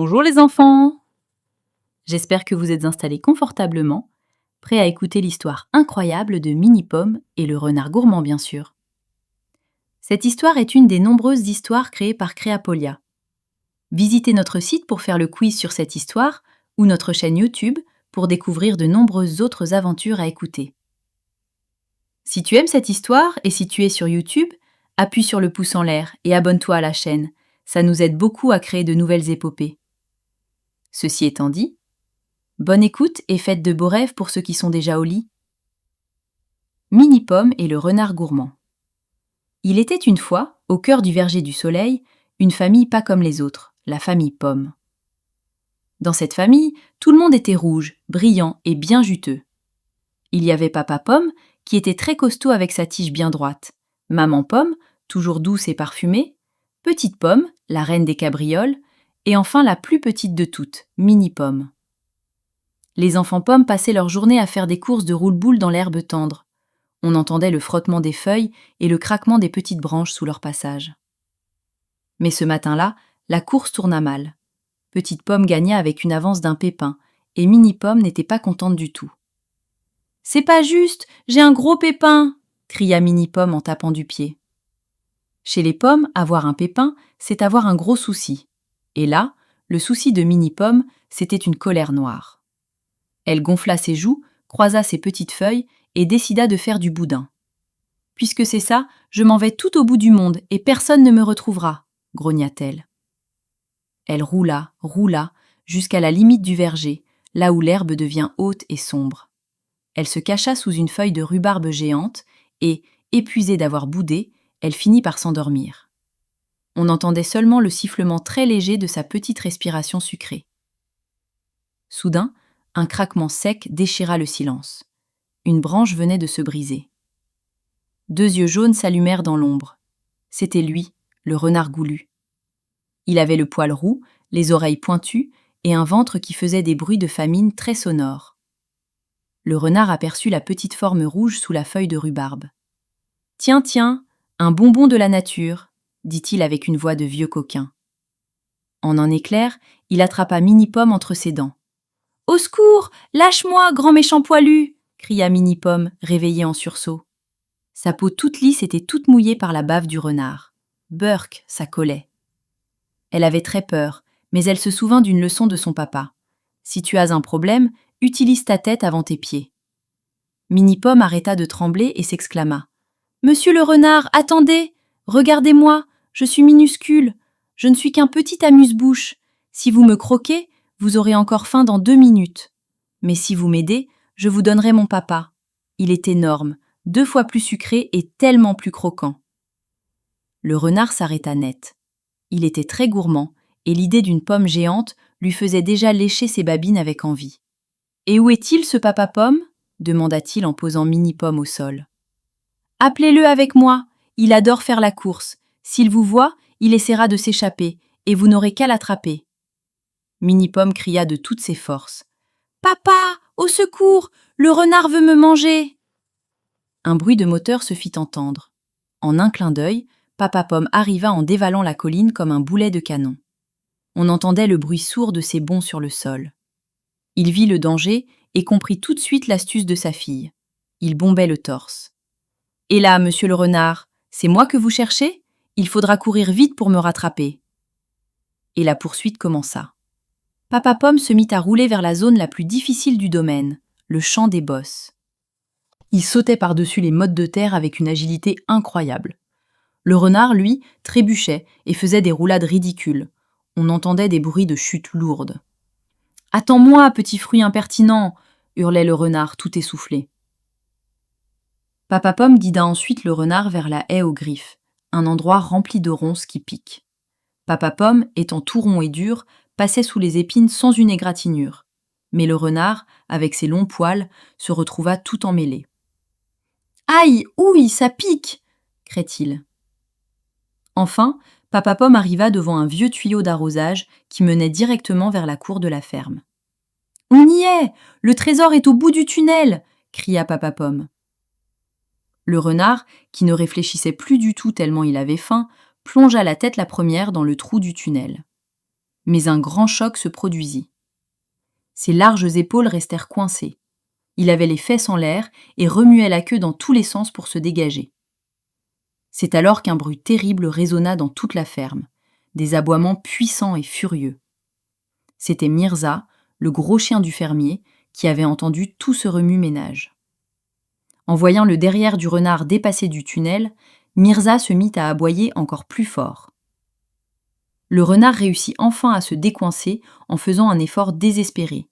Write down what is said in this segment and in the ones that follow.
Bonjour les enfants! J'espère que vous êtes installés confortablement, prêts à écouter l'histoire incroyable de Mini Pomme et le renard gourmand bien sûr. Cette histoire est une des nombreuses histoires créées par Créapolia. Visitez notre site pour faire le quiz sur cette histoire ou notre chaîne YouTube pour découvrir de nombreuses autres aventures à écouter. Si tu aimes cette histoire et si tu es sur YouTube, appuie sur le pouce en l'air et abonne-toi à la chaîne. Ça nous aide beaucoup à créer de nouvelles épopées. Ceci étant dit, bonne écoute et faites de beaux rêves pour ceux qui sont déjà au lit. Mini Pomme et le renard gourmand. Il était une fois, au cœur du verger du soleil, une famille pas comme les autres, la famille Pomme. Dans cette famille, tout le monde était rouge, brillant et bien juteux. Il y avait Papa Pomme, qui était très costaud avec sa tige bien droite, Maman Pomme, toujours douce et parfumée, Petite Pomme, la reine des cabrioles, et enfin la plus petite de toutes, Mini Pomme. Les enfants pommes passaient leur journée à faire des courses de roule-boule dans l'herbe tendre. On entendait le frottement des feuilles et le craquement des petites branches sous leur passage. Mais ce matin-là, la course tourna mal. Petite Pomme gagna avec une avance d'un pépin, et Mini Pomme n'était pas contente du tout. « C'est pas juste, j'ai un gros pépin !» cria Mini Pomme en tapant du pied. Chez les pommes, avoir un pépin, c'est avoir un gros souci. Et là, le souci de Mini Pomme, c'était une colère noire. Elle gonfla ses joues, croisa ses petites feuilles et décida de faire du boudin. « Puisque c'est ça, je m'en vais tout au bout du monde et personne ne me retrouvera, » grogna-t-elle. Elle roula, roula, jusqu'à la limite du verger, là où l'herbe devient haute et sombre. Elle se cacha sous une feuille de rhubarbe géante et, épuisée d'avoir boudé, elle finit par s'endormir. On entendait seulement le sifflement très léger de sa petite respiration sucrée. Soudain, un craquement sec déchira le silence. Une branche venait de se briser. Deux yeux jaunes s'allumèrent dans l'ombre. C'était lui, le renard goulu. Il avait le poil roux, les oreilles pointues et un ventre qui faisait des bruits de famine très sonores. Le renard aperçut la petite forme rouge sous la feuille de rhubarbe. « Tiens, tiens, un bonbon de la nature », dit-il avec une voix de vieux coquin. En un éclair, il attrapa Mini Pomme entre ses dents. « Au secours, lâche-moi, grand méchant poilu !» cria Mini Pomme, réveillée en sursaut. Sa peau toute lisse était toute mouillée par la bave du renard. Burk, ça collait. Elle avait très peur, mais elle se souvint d'une leçon de son papa. Si tu as un problème, utilise ta tête avant tes pieds. Mini Pomme arrêta de trembler et s'exclama. « Monsieur le renard, attendez! Regardez-moi, je suis minuscule. Je ne suis qu'un petit amuse-bouche. Si vous me croquez, vous aurez encore faim dans 2 minutes. Mais si vous m'aidez, je vous donnerai mon papa. Il est énorme, 2 fois plus sucré et tellement plus croquant. » Le renard s'arrêta net. Il était très gourmand, et l'idée d'une pomme géante lui faisait déjà lécher ses babines avec envie. « Et où est-il, ce papa pomme ?» demanda-t-il en posant Mini Pomme au sol. « Appelez-le avec moi, il adore faire la course. S'il vous voit, il essaiera de s'échapper, et vous n'aurez qu'à l'attraper. » Mini Pomme cria de toutes ses forces. « Papa, au secours, le renard veut me manger !» Un bruit de moteur se fit entendre. En un clin d'œil, Papa Pomme arriva en dévalant la colline comme un boulet de canon. On entendait le bruit sourd de ses bonds sur le sol. Il vit le danger et comprit tout de suite l'astuce de sa fille. Il bombait le torse. « Et là, monsieur le renard, c'est moi que vous cherchez ? Il faudra courir vite pour me rattraper. » Et la poursuite commença. Papa Pomme se mit à rouler vers la zone la plus difficile du domaine, le champ des bosses. Il sautait par-dessus les mottes de terre avec une agilité incroyable. Le renard, lui, trébuchait et faisait des roulades ridicules. On entendait des bruits de chute lourdes. « Attends-moi, petit fruit impertinent !» hurlait le renard, tout essoufflé. Papa Pomme guida ensuite le renard vers la haie aux griffes, un endroit rempli de ronces qui piquent. Papa Pomme, étant tout rond et dur, passait sous les épines sans une égratignure. Mais le renard, avec ses longs poils, se retrouva tout emmêlé. « Aïe, ouille, ça pique !» cria-t-il. Enfin, Papa Pomme arriva devant un vieux tuyau d'arrosage qui menait directement vers la cour de la ferme. « On y est! Le trésor est au bout du tunnel !» cria Papa Pomme. Le renard, qui ne réfléchissait plus du tout tellement il avait faim, plongea la tête la première dans le trou du tunnel. Mais un grand choc se produisit. Ses larges épaules restèrent coincées. Il avait les fesses en l'air et remuait la queue dans tous les sens pour se dégager. C'est alors qu'un bruit terrible résonna dans toute la ferme, des aboiements puissants et furieux. C'était Mirza, le gros chien du fermier, qui avait entendu tout ce remue-ménage. En voyant le derrière du renard dépasser du tunnel, Mirza se mit à aboyer encore plus fort. Le renard réussit enfin à se décoincer en faisant un effort désespéré.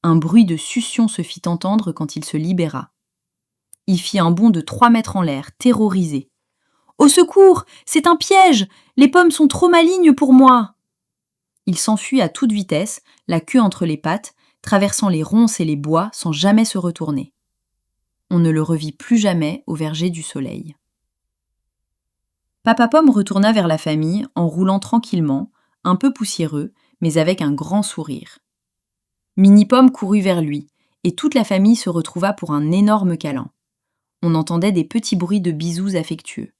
Un bruit de succion se fit entendre quand il se libéra. Il fit un bond de 3 mètres en l'air, terrorisé. « Au secours! C'est un piège! Les pommes sont trop malignes pour moi !» Il s'enfuit à toute vitesse, la queue entre les pattes, traversant les ronces et les bois sans jamais se retourner. On ne le revit plus jamais au verger du soleil. Papa Pomme retourna vers la famille en roulant tranquillement, un peu poussiéreux, mais avec un grand sourire. Mini Pomme courut vers lui, et toute la famille se retrouva pour un énorme câlin. On entendait des petits bruits de bisous affectueux.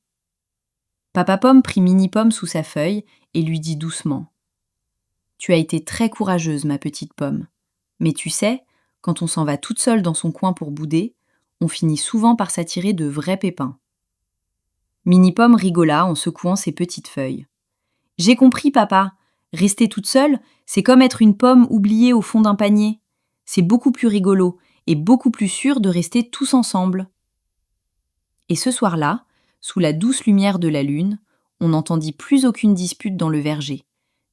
Papa Pomme prit Mini Pomme sous sa feuille et lui dit doucement : « Tu as été très courageuse, ma petite pomme. Mais tu sais, quand on s'en va toute seule dans son coin pour bouder, on finit souvent par s'attirer de vrais pépins. » Mini Pomme rigola en secouant ses petites feuilles. « J'ai compris, papa. Rester toute seule, c'est comme être une pomme oubliée au fond d'un panier. C'est beaucoup plus rigolo et beaucoup plus sûr de rester tous ensemble. » Et ce soir-là, sous la douce lumière de la lune, on n'entendit plus aucune dispute dans le verger,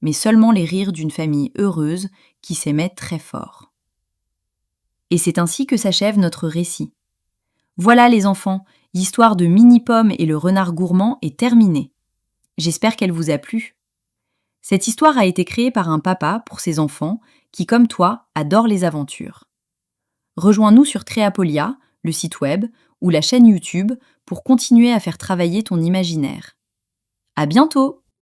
mais seulement les rires d'une famille heureuse qui s'aimait très fort. Et c'est ainsi que s'achève notre récit. Voilà les enfants, l'histoire de Mini Pomme et le renard gourmand est terminée. J'espère qu'elle vous a plu. Cette histoire a été créée par un papa pour ses enfants qui, comme toi, adorent les aventures. Rejoins-nous sur Créapolia, le site web, ou la chaîne YouTube pour continuer à faire travailler ton imaginaire. À bientôt!